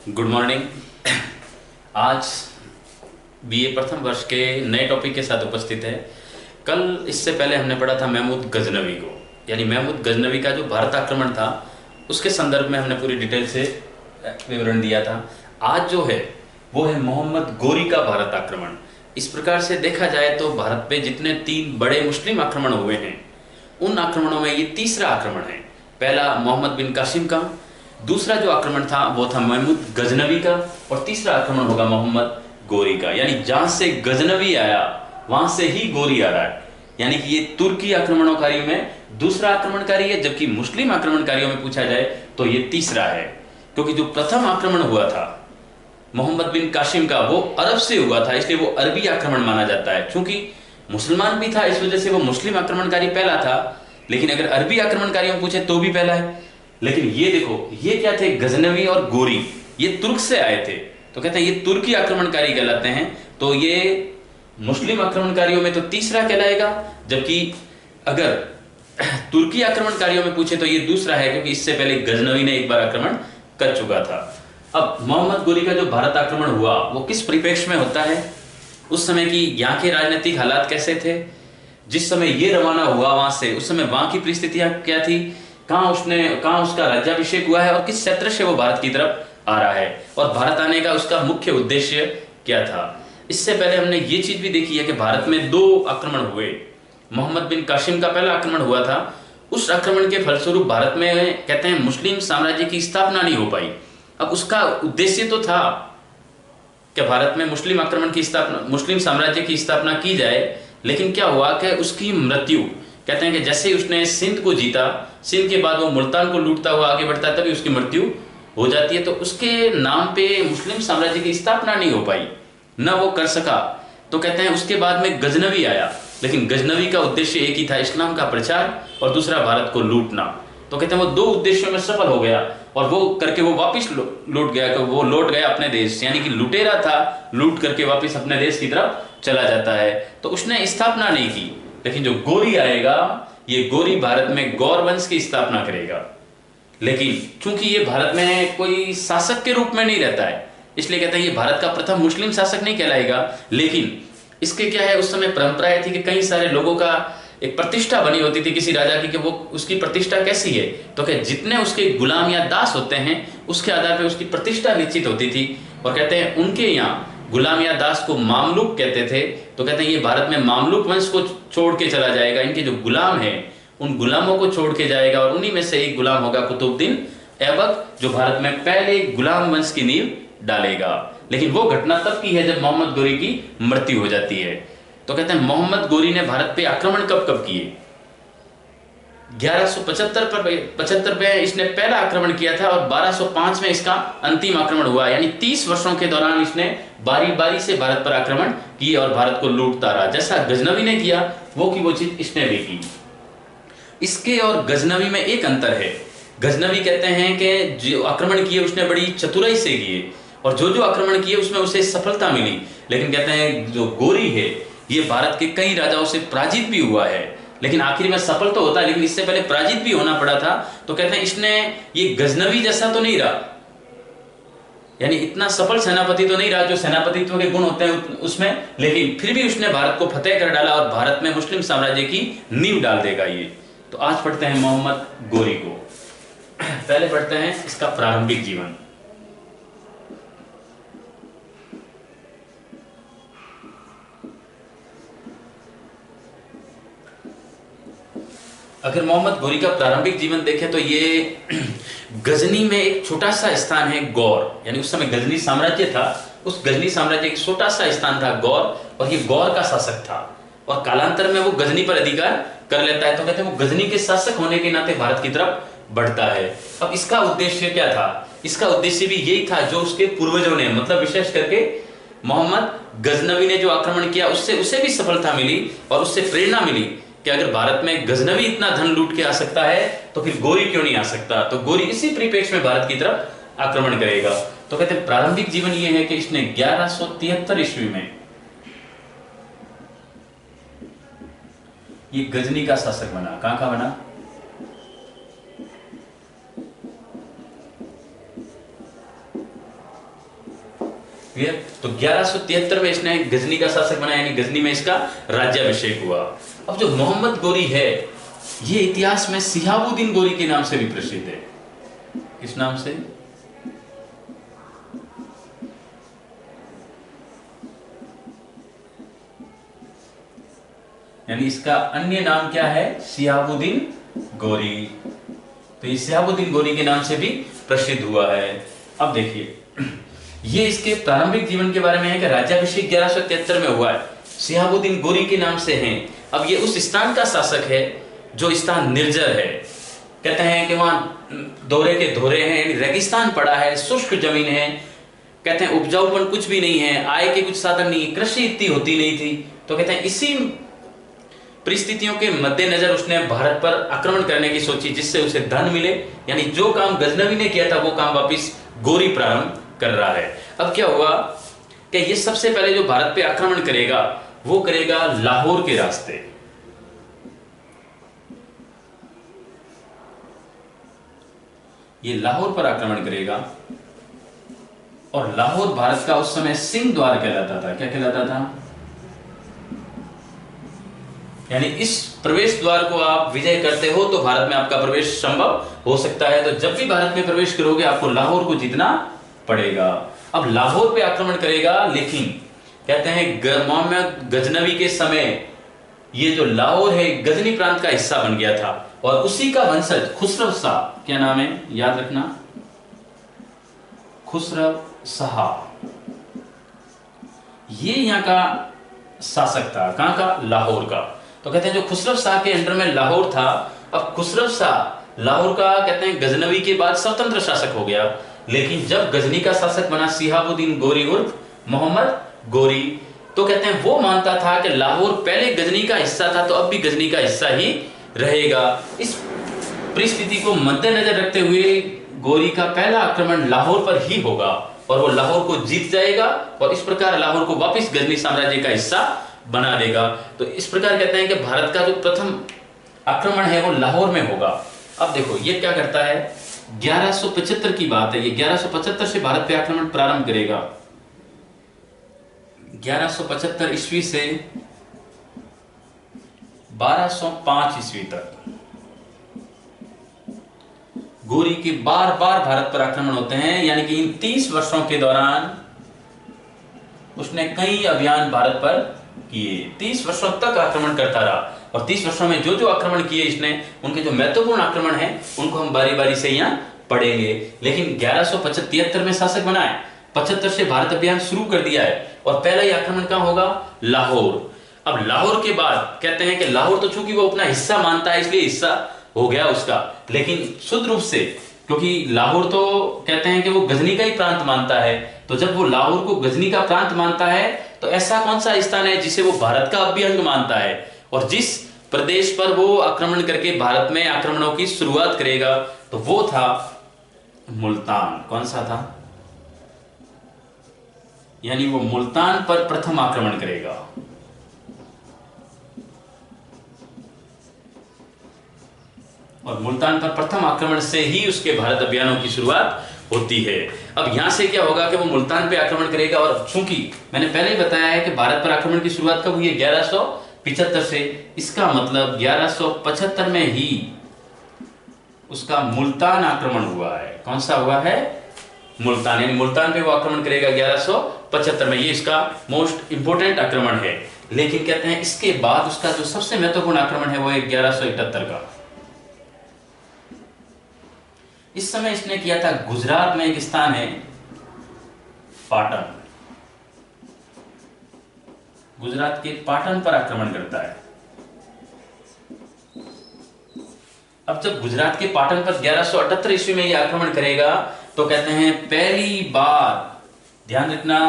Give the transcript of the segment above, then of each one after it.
Good morning. आज BA प्रथम वर्ष के नए टॉपिक के साथ उपस्थित है। कल इससे पहले हमने पढ़ा था महमूद गजनवी को, यानी महमूद गजनवी का जो भारत आक्रमण था उसके संदर्भ में हमने पूरी डिटेल से विवरण दिया था। आज जो है वो है मोहम्मद गोरी का भारत आक्रमण। इस प्रकार से देखा जाए तो भारत पे जितने 3 बड़े मुस्लिम आक्रमण हुए हैं उन आक्रमणों में ये तीसरा आक्रमण है। पहला मोहम्मद बिन कासिम का, दूसरा जो आक्रमण था वो था महमूद गजनवी का, और तीसरा आक्रमण होगा मोहम्मद गोरी का। यानी जहां से गजनवी आया वहां से ही गोरी आ रहा है। यानी कि ये तुर्की आक्रमणकारियों में दूसरा आक्रमणकारी है, जबकि मुस्लिम आक्रमणकारियों में पूछा जाए तो ये तीसरा है। क्योंकि जो प्रथम आक्रमण हुआ था मोहम्मद बिन कासिम का वो अरब से हुआ था, इसलिए वो अरबी आक्रमण माना जाता है। चूंकि मुसलमान भी था इस वजह से वो मुस्लिम आक्रमणकारी पहला था, लेकिन अगर अरबी आक्रमणकारियों पूछे तो भी पहला है। लेकिन ये देखो, ये क्या थे, गजनवी और गोरी, ये तुर्क से आए थे, तो कहते हैं ये तुर्की आक्रमणकारी कहलाते हैं। तो ये मुस्लिम आक्रमणकारियों में तो तीसरा कहलाएगा, जबकि अगर तुर्की आक्रमणकारियों में पूछे तो ये दूसरा है, क्योंकि इससे पहले गजनवी ने एक बार आक्रमण कर चुका था। अब मोहम्मद गोरी का जो भारत आक्रमण हुआ वो किस परिप्रेक्ष्य में होता है, उस समय की यहाँ के राजनीतिक हालात कैसे थे, जिस समय ये रवाना हुआ वहां से, उस समय वहां की परिस्थितियां क्या थी, कहाँ उसका राज्याभिषेक हुआ है और किस क्षेत्र से वो भारत की तरफ आ रहा है, और भारत आने का उसका मुख्य उद्देश्य क्या था। इससे पहले हमने ये चीज भी देखी है कि भारत में 2 आक्रमण हुए। मोहम्मद बिन कासिम का पहला आक्रमण हुआ था, उस आक्रमण के फलस्वरूप भारत में कहते हैं मुस्लिम साम्राज्य की स्थापना नहीं हो पाई। अब उसका उद्देश्य तो था कि भारत में मुस्लिम आक्रमण की स्थापना, मुस्लिम साम्राज्य की स्थापना की जाए, लेकिन क्या हुआ कि उसकी मृत्यु, कहते हैं कि जैसे उसने सिंध को जीता, सिंध के बाद वो मुल्तान को लूटता हुआ आगे बढ़ता है, तभी उसकी मृत्यु हो जाती है। तो उसके नाम पे मुस्लिम साम्राज्य की स्थापना नहीं हो पाई, न वो कर सका। तो कहते हैं उसके बाद में गजनवी आया, लेकिन गजनवी का उद्देश्य एक ही था, इस्लाम का प्रचार, और दूसरा भारत को लूटना। तो कहते हैं वो 2 उद्देश्यों में सफल हो गया, और वो करके वो वापिस लौट गया, वो लौट गया अपने देश, यानी कि लुटेरा था, लूट करके वापिस अपने देश की तरफ चला जाता है। तो उसने स्थापना नहीं की। लेकिन जो गोरी आएगा, ये गोरी भारत में गौर वंश की स्थापना करेगा। लेकिन चूंकि ये भारत में कोई शासक के रूप में नहीं रहता है, इसलिए कहते हैं ये भारत का प्रथम मुस्लिम शासक नहीं कहलाएगा। लेकिन इसके क्या है, उस समय परंपरा थी कि कई सारे लोगों का एक प्रतिष्ठा बनी होती थी किसी राजा की, कि वो उसकी प्रतिष्ठा कैसी है, तो कि जितने उसके गुलाम या दास होते हैं उसके आधार पर उसकी प्रतिष्ठा निश्चित होती थी। और कहते हैं उनके यहाँ गुलाम या दास को मामलुक कहते थे। तो कहते हैं ये भारत में मामलुक वंश को छोड़ के चला जाएगा, इनके जो गुलाम हैं उन गुलामों को छोड़ के जाएगा, और उन्हीं में से एक गुलाम होगा कुतुबुद्दीन ऐबक, जो भारत में पहले गुलाम वंश की नींव डालेगा। लेकिन वो घटना तब की है जब मोहम्मद गोरी की मृत्यु हो जाती है। तो कहते हैं मोहम्मद गोरी ने भारत पे आक्रमण कब कब किए, 1175 पे इसने पहला आक्रमण किया था, और 1205 में इसका अंतिम आक्रमण हुआ। यानी 30 वर्षों के दौरान इसने बारी बारी से भारत पर आक्रमण किए और भारत को लूटता रहा। जैसा गजनवी ने किया वो चीज इसने भी की। इसके और गजनवी में एक अंतर है। गजनवी कहते हैं कि जो आक्रमण किए उसने बड़ी चतुराई से किए, और जो आक्रमण किए उसमें उसे सफलता मिली। लेकिन कहते हैं जो गोरी है ये भारत के कई राजाओं से पराजित भी हुआ है, लेकिन आखिर में सफल तो होता है, लेकिन इससे पहले पराजित भी होना पड़ा था। तो कहते हैं इसने ये गजनवी जैसा तो नहीं रहा, यानी इतना सफल सेनापति तो नहीं रहा जो सेनापतित्व के गुण होते हैं उसमें, लेकिन फिर भी उसने भारत को फतेह कर डाला और भारत में मुस्लिम साम्राज्य की नींव डाल देगा ये। तो आज पढ़ते हैं मोहम्मद गोरी को। पहले पढ़ते हैं इसका प्रारंभिक जीवन। अगर मोहम्मद गोरी का प्रारंभिक जीवन देखें तो ये गजनी में एक छोटा सा स्थान है गौर, यानी उस समय गजनी साम्राज्य था, उस गजनी साम्राज्य एक छोटा सा स्थान था गौर, और ये गौर का शासक था, और कालांतर में वो गजनी पर अधिकार कर लेता है। तो कहते हैं वो गजनी के शासक होने के नाते भारत की तरफ बढ़ता है। अब इसका उद्देश्य क्या था, इसका उद्देश्य भी यही था जो उसके पूर्वजों ने, मतलब विशेष करके मोहम्मद गजनवी ने जो आक्रमण किया उससे उसे भी सफलता मिली, और उससे प्रेरणा मिली कि अगर भारत में गजनवी इतना धन लूट के आ सकता है तो फिर गोरी क्यों नहीं आ सकता। तो गोरी इसी परिप्रेक्ष्य में भारत की तरफ आक्रमण करेगा। तो कहते हैं प्रारंभिक जीवन ये है कि इसने 1173 ईस्वी में ये गजनी का शासक बना। कहां का बना, क्लियर। तो 1173 में इसने गजनी का शासक बना, यानी गजनी में इसका राज्याभिषेक हुआ। अब जो मोहम्मद गोरी है, ये इतिहास में शिहाबुद्दीन गोरी के नाम से भी प्रसिद्ध है। किस नाम से? यानी इसका अन्य नाम क्या है? शिहाबुद्दीन गोरी। तो ये शिहाबुद्दीन गोरी के नाम से भी प्रसिद्ध हुआ है। अब देखिए, ये इसके प्रारंभिक जीवन के बारे में है कि राज्याभिषेक 1173 में हुआ है, शिहाबुद्दीन गोरी के नाम से है। अब ये उस स्थान का शासक है जो स्थान निर्जर है। कहते हैं कि वहां दौरे के धोरे हैं, रेगिस्तान पड़ा है, शुष्क जमीन है। कहते हैं उपजाऊपन कुछ भी नहीं है, आय के कुछ साधन नहीं, कृषि इतनी होती नहीं थी। तो कहते हैं इसी परिस्थितियों के मद्देनजर उसने भारत पर आक्रमण करने की सोची, जिससे उसे धन मिले। यानी जो काम गजनवी ने किया था वो काम वापिस गोरी प्रारंभ कर रहा है। अब क्या हुआ कि ये सबसे पहले जो भारत पे आक्रमण करेगा वो करेगा लाहौर के रास्ते। ये लाहौर पर आक्रमण करेगा, और लाहौर भारत का उस समय सिंह द्वार कहलाता था। क्या कहलाता था? यानी इस प्रवेश द्वार को आप विजय करते हो तो भारत में आपका प्रवेश संभव हो सकता है। तो जब भी भारत में प्रवेश करोगे आपको लाहौर को जीतना पड़ेगा। अब लाहौर पे आक्रमण करेगा, लेकिन कहते हैं मोहम्मद गजनवी के समय ये जो लाहौर है गजनी प्रांत का हिस्सा बन गया था, और उसी का वंशज खुसरव शाह, क्या नाम है याद रखना, खुसरव शाह, ये यहां का शासक था। कहां का? लाहौर का। तो कहते हैं जो खुसरव शाह के अंडर में लाहौर था, अब खुसरव शाह लाहौर का कहते हैं गजनवी के बाद स्वतंत्र शासक हो गया। लेकिन जब गजनी का शासक बना शिहाबुद्दीन गोरी उर्फ मोहम्मद गोरी, तो कहते हैं वो मानता था कि लाहौर पहले गजनी का हिस्सा था, तो अब भी गजनी का हिस्सा ही रहेगा। इस परिस्थिति को मद्देनजर रखते हुए गोरी का पहला आक्रमण लाहौर पर ही होगा, और वो लाहौर को जीत जाएगा, और इस प्रकार लाहौर को वापस गजनी साम्राज्य का हिस्सा बना देगा। तो इस प्रकार कहते हैं कि भारत का जो प्रथम आक्रमण है वो लाहौर में होगा। अब देखो ये क्या करता है, 1175 की बात है, ये 1175 से भारत पे आक्रमण प्रारंभ करेगा। 1175 ईस्वी से 1205 ईस्वी तक गोरी के बार बार भारत पर आक्रमण होते हैं। यानी कि इन 30 वर्षों के दौरान उसने कई अभियान भारत पर किए, 30 वर्षों तक आक्रमण करता रहा। और 30 वर्षों में जो जो आक्रमण किए इसने, उनके जो महत्वपूर्ण आक्रमण हैं उनको हम बारी बारी से यहाँ पढ़ेंगे। लेकिन 1173 में शासक बना है, 75 से भारत अभियान शुरू कर दिया है, और पहला ही आक्रमण कहां होगा? लाहौर। अब लाहौर के बाद कहते हैं कि लाहौर तो चूंकि वो अपना हिस्सा मानता है इसलिए हिस्सा हो गया उसका, लेकिन शुद्ध रूप से क्योंकि लाहौर तो कहते हैं कि वो गजनी का ही प्रांत मानता है, तो जब वो लाहौर को गजनी का प्रांत मानता है तो ऐसा कौन सा स्थान है जिसे वो भारत का अभिअंग मानता है, और जिस प्रदेश पर वो आक्रमण करके भारत में आक्रमणों की शुरुआत करेगा तो वो था मुल्तान। कौन सा था? यानी वो मुल्तान पर प्रथम आक्रमण करेगा। और मुल्तान पर प्रथम आक्रमण से ही उसके भारत अभियानों की शुरुआत होती है। अब यहां से क्या होगा कि वो मुल्तान पे आक्रमण करेगा, और चूंकि मैंने पहले ही बताया है कि भारत पर आक्रमण की शुरुआत कब हुई है? 1175 से। इसका मतलब 1175 में ही उसका मुल्तान आक्रमण हुआ है। कौन सा हुआ है? मुल्तान। यानी मुल्तान पे वो आक्रमण करेगा 1175 में। ये इसका मोस्ट इंपोर्टेंट आक्रमण है। लेकिन कहते हैं इसके बाद उसका जो सबसे महत्वपूर्ण आक्रमण है वो है 1178 का। इस समय इसने किया था गुजरात में एक स्थान है पाटन, गुजरात के पाटन पर आक्रमण करता है। अब जब गुजरात के पाटन पर 1178 ईस्वी में यह आक्रमण करेगा तो कहते हैं पहली बार, ध्यान रखना,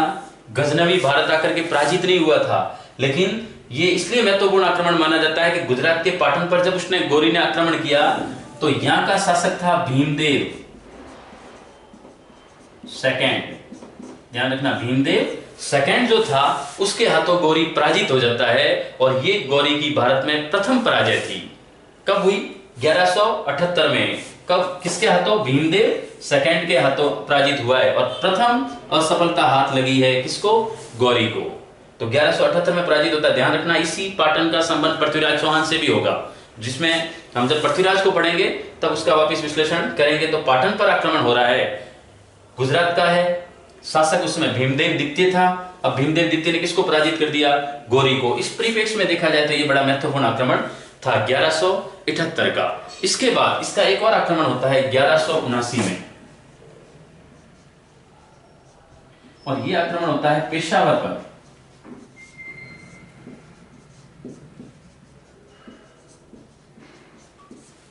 गजनवी भारत आकर के पराजित नहीं हुआ था, लेकिन ये इसलिए महत्वपूर्ण आक्रमण माना जाता है कि गुजरात के पाटन पर जब उसने गोरी ने आक्रमण किया तो यहां का शासक था भीमदेव सेकंड। ध्यान रखना, भीमदेव सेकंड जो था उसके हाथों गोरी पराजित हो जाता है, और ये गोरी की भारत में प्रथम पराजय थी। कब हुई? 1178 में। कब? किसके हाथों? भीमदेव सेकंड के हाथों पराजित हुआ है, और प्रथम असफलता हाथ लगी है किसको? गौरी को। तो 1178 में पराजित होता है। ध्यान रखना इसी पाटन का संबंध पृथ्वीराज चौहान से भी होगा, जिसमें हम जब पृथ्वीराज को पढ़ेंगे तब उसका वापिस विश्लेषण करेंगे। तो पाटन पर आक्रमण हो रहा है, गुजरात का है, शासक उसमें भीमदेव द्वितीय था। अब भीमदेव द्वितीय ने किसको पराजित कर दिया? गौरी को। इस परिप्रेक्ष्य में देखा जाए तो ये बड़ा महत्वपूर्ण आक्रमण था 1178 का। इसके बाद इसका एक और आक्रमण होता है 1179 में, और ये आक्रमण होता है पेशावर पर।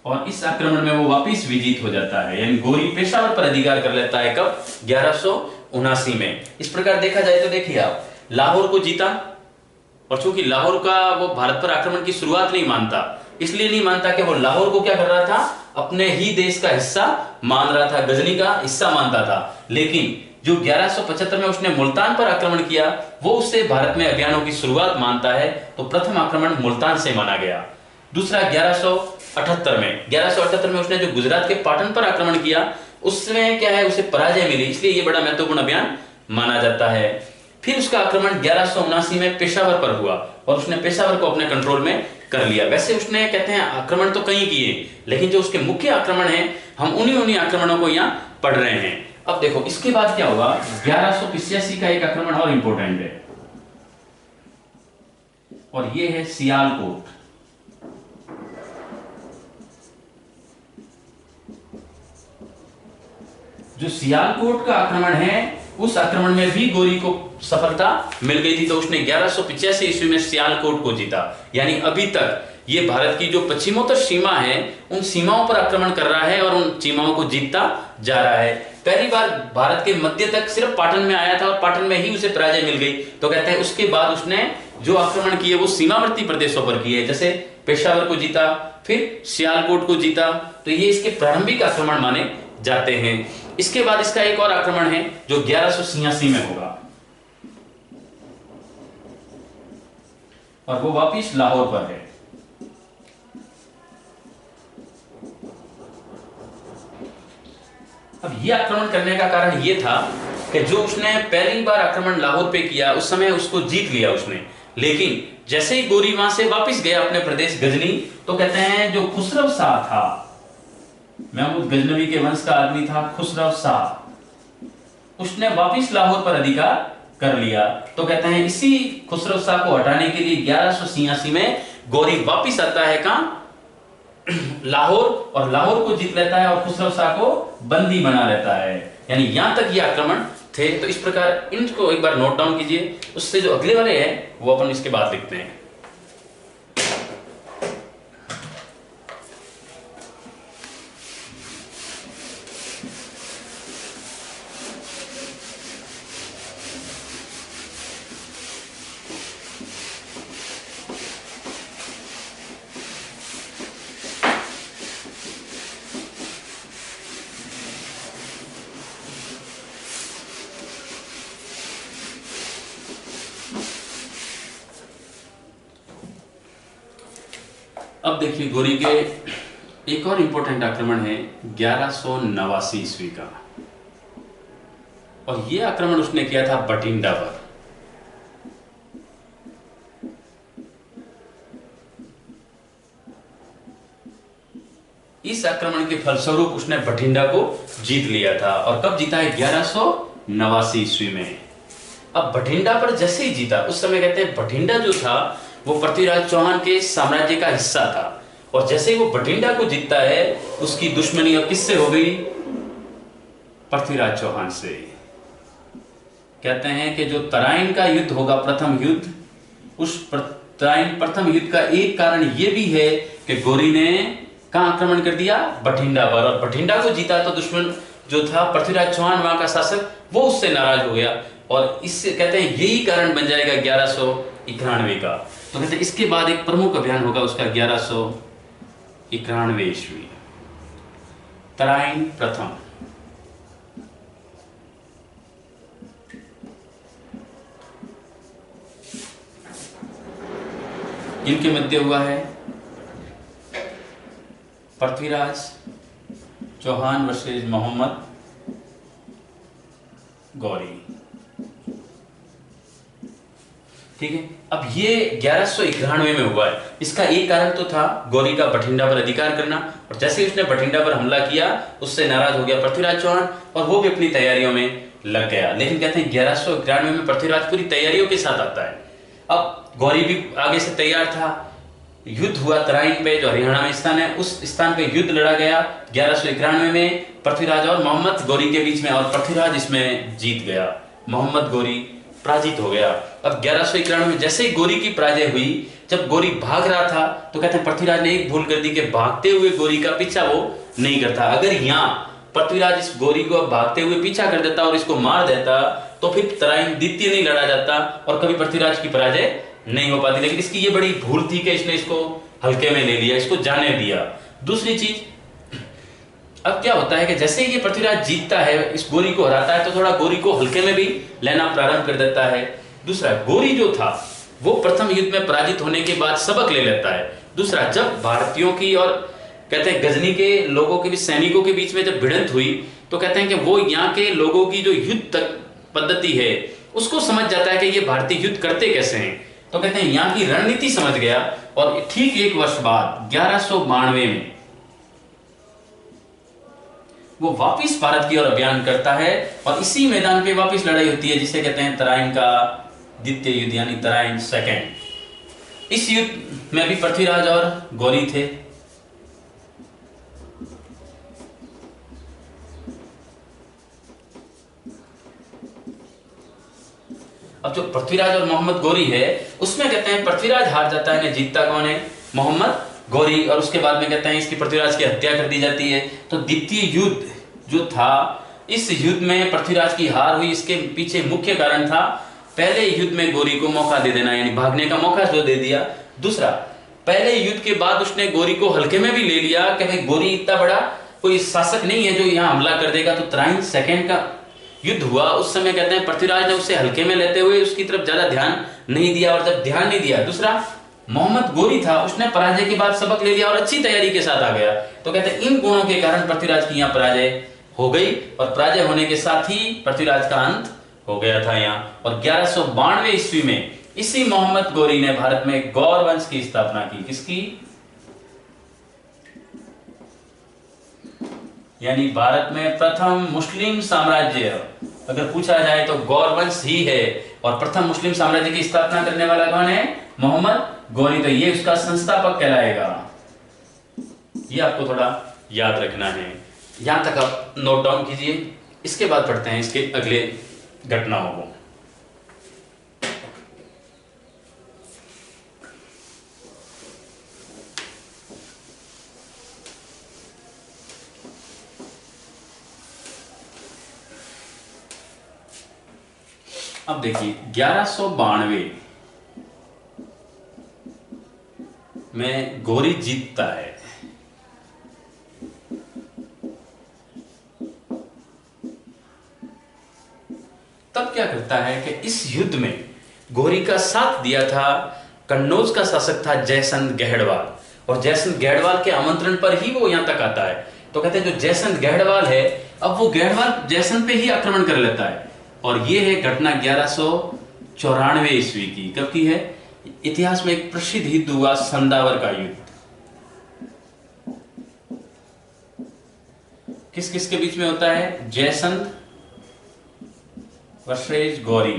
और इस आक्रमण में वो वापिस विजित हो जाता है, यानी गौरी पेशावर पर अधिकार कर लेता है। कब? 1179 में। इस प्रकार देखा जाए तो देखिए आप, लाहौर को जीता, और चूंकि लाहौर का वो भारत पर आक्रमण की शुरुआत नहीं मानता, इसलिए नहीं मानता कि वो लाहौर को क्या कर रहा था? अपने ही देश का हिस्सा मान रहा था, गजनी का हिस्सा मानता था। लेकिन जो 1175 में उसने मुल्तान पर आक्रमण किया, वो उससे भारत में अभियानों की शुरुआत मानता है। तो प्रथम आक्रमण मुल्तान से माना गया। दूसरा 1178 में उसने जो गुजरात के पाटन पर आक्रमण किया, उसमें क्या है? उसे पराजय मिली, इसलिए ये बड़ा महत्वपूर्ण अभियान माना जाता है। फिर उसका आक्रमण 1179 में पेशावर पर हुआ, और उसने पेशावर को अपने कंट्रोल में कर लिया। वैसे उसने कहते हैं आक्रमण तो कई किए, लेकिन जो उसके मुख्य आक्रमण है, हम उन्हीं आक्रमणों को यहाँ पढ़ रहे हैं। अब देखो इसके बाद क्या होगा? 1185 का एक आक्रमण और इंपॉर्टेंट है, और ये है सियालकोट। जो सियालकोट का आक्रमण है, उस आक्रमण में भी गौरी को सफलता मिल गई थी। तो उसने 1185 ईस्वी में सियालकोट को जीता। यानी अभी तक ये भारत की जो पश्चिमोत्तर सीमा है, उन सीमाओं पर आक्रमण कर रहा है और उन सीमाओं को जीतता जा रहा है। पहली बार भारत के मध्य तक सिर्फ पाटन में आया था, और पाटन में ही उसे पराजय मिल गई। तो कहते हैं उसके बाद उसने जो आक्रमण किए वो सीमावर्ती प्रदेशों पर किए, जैसे पेशावर को जीता, फिर सियालकोट को जीता। तो ये इसके प्रारंभिक आक्रमण माने जाते हैं। इसके बाद इसका एक और आक्रमण है जो 1186 में होगा, और वो वापिस लाहौर पर है। अब ये आक्रमण करने का कारण ये था कि जो उसने पहली बार आक्रमण लाहौर पे किया, उस समय उसको जीत लिया उसने। लेकिन जैसे ही गौरी वहां से वापिस गया अपने प्रदेश गजनी, तो कहते हैं जो खुसरव शाह था, महमूद गजनवी के वंश का आदमी था खुसरव शाह, उसने वापिस लाहौर पर अधिकार कर लिया। तो कहते हैं इसी खुसरव शाह को हटाने के लिए 1186 में गौरी वापिस आता है कहां? लाहौर, और लाहौर को जीत लेता है और खुसरव शाह को बंदी बना लेता है। यानी यहां तक ये आक्रमण थे। तो इस प्रकार इनको एक बार नोट डाउन कीजिए, उससे जो अगले वाले हैं वो अपन इसके बाद लिखते हैं। अब देखिए गौरी के एक और इंपॉर्टेंट आक्रमण है 1189 ईस्वी का, और यह आक्रमण उसने किया था बठिंडा पर। इस आक्रमण के फलस्वरूप उसने बठिंडा को जीत लिया था। और कब जीता है? 1189 ईस्वी में। अब बठिंडा पर जैसे ही जीता, उस समय कहते हैं बठिंडा जो था वो पृथ्वीराज चौहान के साम्राज्य का हिस्सा था, और जैसे ही वो बठिंडा को जीतता है, उसकी दुश्मनी अब किससे हो गई? पृथ्वीराज चौहान से। कहते हैं कि जो तराइन का युद्ध होगा, प्रथम युद्ध, उस तराइन प्रथम युद्ध का एक कारण यह भी है कि गौरी ने कहां आक्रमण कर दिया? बठिंडा पर। और बठिंडा को जीता तो दुश्मन जो था पृथ्वीराज चौहान वहां का शासक, वो उससे नाराज हो गया, और इससे कहते हैं यही कारण बन जाएगा 1191 का। तो कहते हैं इसके बाद एक प्रमुख अभियान होगा उसका 1191 ईस्वी, तराइन प्रथम। इनके मध्य हुआ है पृथ्वीराज चौहान वर्सेस मोहम्मद गौरी। ठीक है। अब ये 1191 में हुआ है। इसका एक कारण तो था गौरी का बठिंडा पर अधिकार करना, और जैसे ही उसने बठिंडा पर हमला किया उससे नाराज हो गया पृथ्वीराज चौहान और वो भी अपनी तैयारियों में लग गया। लेकिन कहते हैं 1191 में पृथ्वीराज पूरी तैयारियों के साथ आता है। अब गौरी भी आगे से तैयार था। युद्ध हुआ तराइन पे, जो हरियाणा में स्थान है, उस स्थान पे युद्ध लड़ा गया 1191 में पृथ्वीराज और मोहम्मद गौरी के बीच में, और पृथ्वीराज इसमें जीत गया, मोहम्मद गौरी पराजित हो गया। अब 1191 में जैसे ही गौरी की पराजय हुई, जब गौरी भाग रहा था तो कहते हैं पृथ्वीराज ने एक भूल कर दी कि भागते हुए गौरी का पीछा वो नहीं करता। अगर यहाँ पृथ्वीराज इस गौरी को भागते हुए पीछा कर देता और इसको मार देता तो फिर तराइन द्वितीय नहीं लड़ा जाता और कभी पृथ्वीराज की पराजय नहीं हो पाती। लेकिन इसकी ये बड़ी भूल थी कि इसने इसको हल्के में ले लिया, इसको जाने दिया। दूसरी चीज, अब क्या होता है कि जैसे ही ये पृथ्वीराज जीतता है, इस गौरी को हराता है, तो थोड़ा गौरी को हल्के में भी लेना प्रारंभ कर देता है। दूसरा, गौरी जो था वो प्रथम युद्ध में पराजित होने के बाद सबक ले लेता है। दूसरा, जब भारतीयों की और कहते हैं गजनी के लोगों के बीच, सैनिकों के बीच में जब भिड़ंत हुई, तो कहते हैं कि वो यहाँ के लोगों की जो युद्ध पद्धति है उसको समझ जाता है कि ये भारतीय युद्ध करते कैसे हैं। तो कहते हैं यहाँ की रणनीति समझ गया, और ठीक एक वर्ष बाद 1192 में वो वापिस भारत की ओर अभियान करता है, और इसी मैदान पे वापिस लड़ाई होती है जिसे कहते हैं तराइन का द्वितीय युद्ध, यानी तराइन सेकेंड। इस युद्ध में भी पृथ्वीराज और गौरी थे। अब जो पृथ्वीराज और मोहम्मद गौरी है उसमें कहते हैं पृथ्वीराज हार जाता है, जीतता कौन है? मोहम्मद गौरी। और उसके बाद में कहते हैं इसकी पृथ्वीराज की हत्या कर दी जाती है। तो द्वितीय युद्ध जो था, इस युद्ध में पृथ्वीराज की हार हुई। इसके पीछे मुख्य कारण था पहले युद्ध में गौरी को मौका दे देना, यानी भागने का मौका जो दे दिया। दूसरा, पहले युद्ध के बाद उसने गौरी को हल्के में भी ले लिया कि भाई गौरी इतना बड़ा कोई शासक नहीं है जो यहाँ हमला कर देगा। तो तराइन सेकेंड का युद्ध हुआ, उस समय कहते हैं पृथ्वीराज ने उसे हल्के में लेते हुए उसकी तरफ ज्यादा ध्यान नहीं दिया। और जब ध्यान नहीं दिया, दूसरा मोहम्मद गौरी था, उसने पराजय के बाद सबक ले लिया और अच्छी तैयारी के साथ आ गया। तो कहते हैं इन गुणों के कारण पृथ्वीराज की यहाँ पराजय हो गई, और पराजय होने के साथ ही पृथ्वीराज का अंत हो गया था यहाँ। और 1192 ईस्वी में इसी मोहम्मद गौरी ने भारत में गौर वंश की स्थापना की। किसकी? यानी भारत में प्रथम मुस्लिम साम्राज्य अगर पूछा जाए तो गौर वंश ही है, और प्रथम मुस्लिम साम्राज्य की स्थापना करने वाला कौन है? मोहम्मद गौरी। तो ये उसका संस्थापक कहलाएगा। ये आपको थोड़ा याद रखना है। यहां तक आप नोट डाउन कीजिए। इसके बाद पढ़ते हैं इसके अगले घटनाओं को। अब देखिए 1192 में गौरी जीतता है। तब क्या करता है कि इस युद्ध में गौरी का साथ दिया था कन्नौज का शासक था जयसंत गहड़वाल, और जयसंत गहड़वाल के आमंत्रण पर ही वो यहां तक आता है। तो कहते हैं जो जयसंत गहड़वाल है, अब वो गहड़वाल जयसंत पे ही आक्रमण कर लेता है। और ये है घटना 1194 ईस्वी की। कब की है? इतिहास में एक प्रसिद्ध युद्ध हुआ, संदावर का युद्ध। किस किस के बीच में होता है? जयसंत वर्सेस गौरी।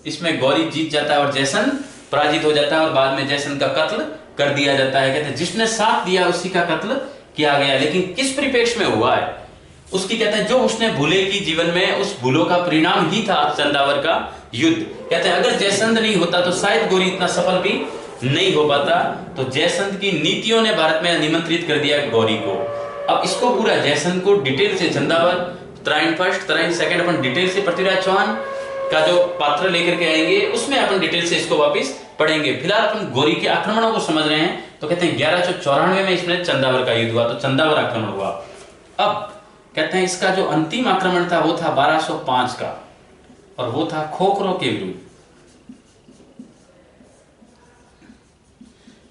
इसमें गौरी जीत जाता है और जयसंत पराजित हो जाता है, और बाद में जयसंत का कत्ल कर दिया जाता है। कहते हैं जिसने साथ दिया उसी का कत्ल किया गया। लेकिन किस परिप्रेक्ष्य में हुआ है उसकी, कहते हैं जो उसने भूले की जीवन में, उस भूलों का परिणाम ही था चंदावर का युद्ध। कहते हैं अगर जयसंत नहीं होता तो शायद गौरी इतना सफल भी नहीं हो पाता। तो जयसंत की नीतियों ने भारत में निमंत्रित कर दिया गौरी को। अब इसको पूरा जयसंत को डिटेल से, चंदावर, तराइन फर्स्ट, तराइन सेकंड, अपन डिटेल से पृथ्वीराज चौहान का जो पात्र लेकर के आएंगे उसमें अपन डिटेल से इसको वापिस पढ़ेंगे। फिलहाल अपन गौरी के आक्रमणों को समझ रहे हैं। तो कहते हैं 1194 में इसमें चंदावर का युद्ध हुआ, तो चंदावर आक्रमण हुआ। अब कहते हैं इसका जो अंतिम आक्रमण था वो था 1205 का, और वो था खोखरों के विरुद्ध।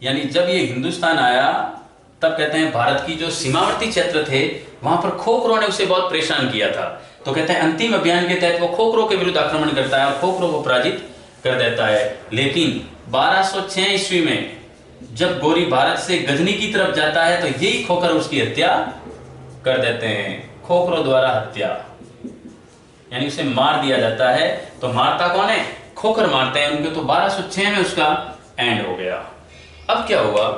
यानी जब ये हिंदुस्तान आया तब कहते हैं भारत की जो सीमावर्ती क्षेत्र थे वहां पर खोखरों ने उसे बहुत परेशान किया था। तो कहते हैं अंतिम अभियान के तहत वो खोखरों के विरुद्ध आक्रमण करता है और खोखरों को पराजित कर देता है। लेकिन 1206 ईस्वी में जब गोरी भारत से गजनी की तरफ जाता है तो यही खोखर उसकी हत्या कर देते हैं, खोखरों द्वारा हत्या, यानी उसे मार दिया जाता है। तो मारता कौन है? खोखर मारते हैं उनके। तो 1206 में उसका एंड हो गया। अब क्या हुआ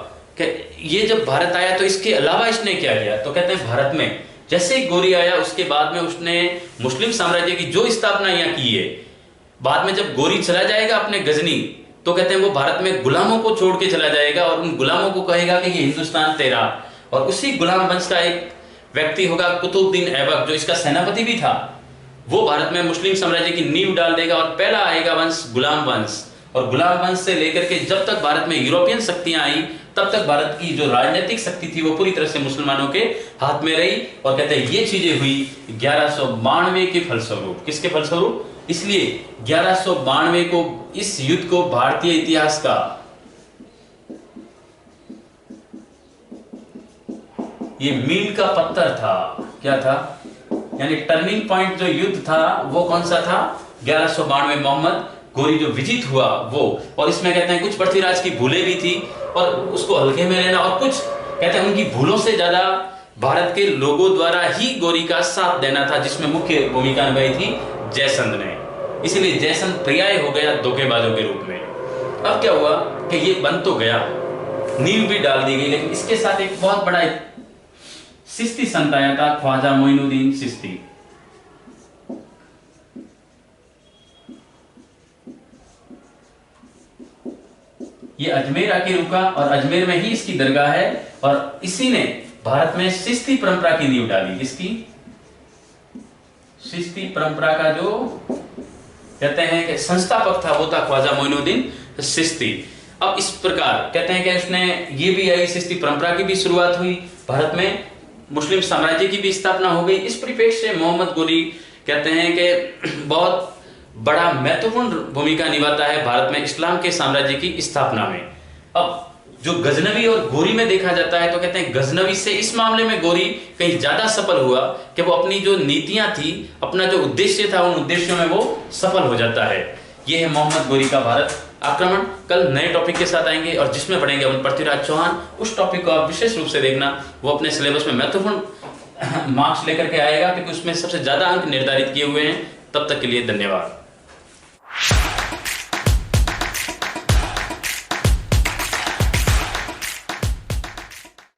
कि ये जब भारत आया तो इसके अलावा इसने क्या किया? तो कहते हैं भारत में जैसे ही गोरी आया उसके बाद में उसने मुस्लिम साम्राज्य की जो स्थापना यहाँ की है, बाद में जब गोरी चला जाएगा अपने गजनी, तो कहते हैं वो भारत में गुलामों को छोड़ के चला जाएगा और उन गुलामों को कहेगा कि ये हिंदुस्तान तेरा। और उसी गुलाम वंश का एक व्यक्ति होगा कुतुबुद्दीन ऐबक, जो इसका सेनापति भी था। वो भारत में मुस्लिम साम्राज्य की नींव डाल देगा और पहला आएगा वंश गुलाम वंश। और गुलाम वंश से लेकर के जब तक भारत में यूरोपियन शक्तियां आई, तब तक भारत की जो राजनीतिक शक्ति थी वो पूरी तरह से मुसलमानों के हाथ में रही। और कहते हैं ये चीजें हुई 1192 के फलस्वरूप। किसके फलस्वरूप? इसलिए 1192 को, इस युद्ध को भारतीय इतिहास का ये मील का पत्थर था। क्या था? यानी टर्निंग पॉइंट जो युद्ध था वो कौन सा था? 1192 मोहम्मद गोरी जो विजित हुआ वो। और इसमें कहते हैं कुछ पृथ्वीराज की भूलें भी थी और उसको हल्के में लेना, और कुछ कहते हैं उनकी भूलों से ज्यादा भारत के लोगों द्वारा ही गोरी का साथ देना था, जिसमें मुख्य भूमिका निभाई थी जयसंध ने। इसीलिए जयसंध पर्याय हो गया धोखेबाजों के रूप में। अब क्या हुआ कि ये बन तो गया, नींव भी डाल दी गई, लेकिन इसके साथ एक बहुत बड़ा चिश्ती संत आया था, ख्वाजा मोइनुद्दीन चिश्ती। ये अजमेर आके रुका और अजमेर में ही इसकी दरगाह है। और इसी ने भारत में चिश्ती परंपरा की नींव डाली। किसकी? चिश्ती परंपरा का जो कहते हैं कि संस्थापक था वो था ख्वाजा मोइनुद्दीन चिश्ती। अब इस प्रकार कहते हैं कि उसने ये भी आई, चिश्ती परंपरा की भी शुरुआत हुई, भारत में मुस्लिम साम्राज्य की भी स्थापना हो गई। इस परिप्रेक्ष्य से मोहम्मद गोरी कहते हैं कि बहुत बड़ा महत्वपूर्ण भूमिका निभाता है भारत में इस्लाम के साम्राज्य की स्थापना में। अब जो गजनवी और गोरी में देखा जाता है तो कहते हैं गजनवी से इस मामले में गोरी कहीं ज्यादा सफल हुआ कि वो अपनी जो नीतियां थी, अपना जो उद्देश्य था, उन उद्देश्यों में वो सफल हो जाता है। ये है मोहम्मद गोरी का भारत आक्रमण। कल नए टॉपिक के साथ आएंगे और जिसमें पढ़ेंगे अपन पृथ्वीराज चौहान। उस टॉपिक को आप विशेष रूप से देखना, वो अपने सिलेबस में महत्वपूर्ण मार्क्स लेकर के आएगा क्योंकि उसमें सबसे ज्यादा अंक निर्धारित किए हुए हैं। तब तक के लिए धन्यवाद।